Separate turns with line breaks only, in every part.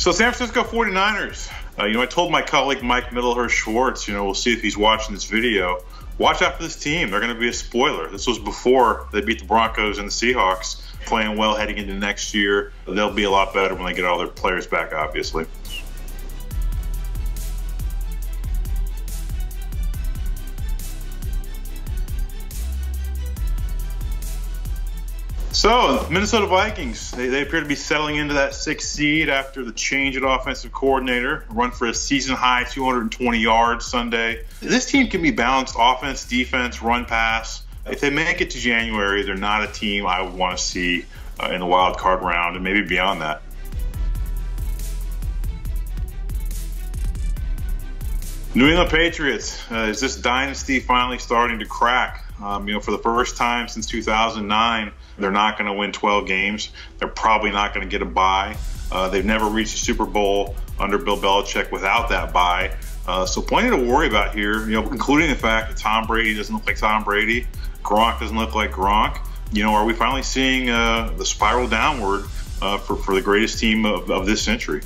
So San Francisco 49ers, I told my colleague Mike Middlehurst-Schwartz, we'll see if he's watching this video. Watch out for this team. They're going to be a spoiler. This was before they beat the Broncos and the Seahawks, playing well heading into next year. They'll be a lot better when they get all their players back, obviously. So, Minnesota Vikings, they appear to be settling into that 6th seed after the change at offensive coordinator, run for a season-high 220 yards Sunday. This team can be balanced offense, defense, run, pass. If they make it to January, they're not a team I would want to see in the wild card round and maybe beyond that. New England Patriots, is this dynasty finally starting to crack? For the first time since 2009, they're not going to win 12 games. They're probably not going to get a bye. They've never reached a Super Bowl under Bill Belichick without that bye. So plenty to worry about here, including the fact that Tom Brady doesn't look like Tom Brady. Gronk doesn't look like Gronk. Are we finally seeing the spiral downward for the greatest team of this century?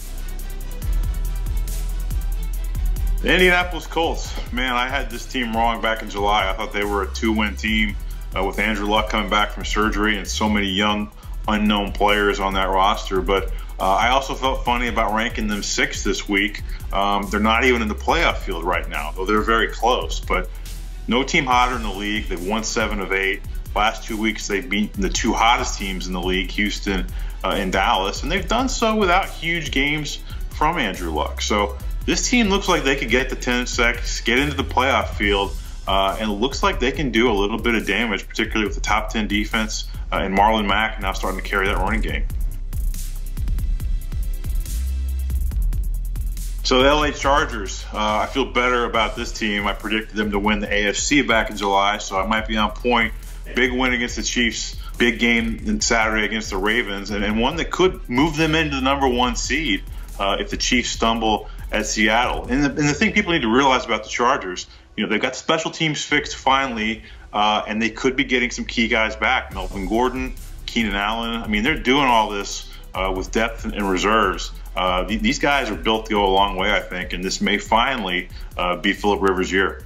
The Indianapolis Colts, man, I had this team wrong back in July. I thought they were a 2-win team with Andrew Luck coming back from surgery and so many young, unknown players on that roster. But I also felt funny about ranking them 6th this week. They're not even in the playoff field right now, though they're very close. But no team hotter in the league. They've won 7 of 8. Last 2 weeks, they've beaten the 2 hottest teams in the league, Houston and Dallas. And they've done so without huge games from Andrew Luck. So this team looks like they could get to 10-6, get into the playoff field, and it looks like they can do a little bit of damage, particularly with the top 10 defense and Marlon Mack now starting to carry that running game. So the LA Chargers, I feel better about this team. I predicted them to win the AFC back in July, so I might be on point. Big win against the Chiefs, big game in Saturday against the Ravens, and one that could move them into the #1 seed if the Chiefs stumble at Seattle. And the thing people need to realize about the Chargers, they've got special teams fixed finally, and they could be getting some key guys back. Melvin Gordon, Keenan Allen. They're doing all this with depth and reserves. These guys are built to go a long way, I think, and this may finally be Phillip Rivers' year.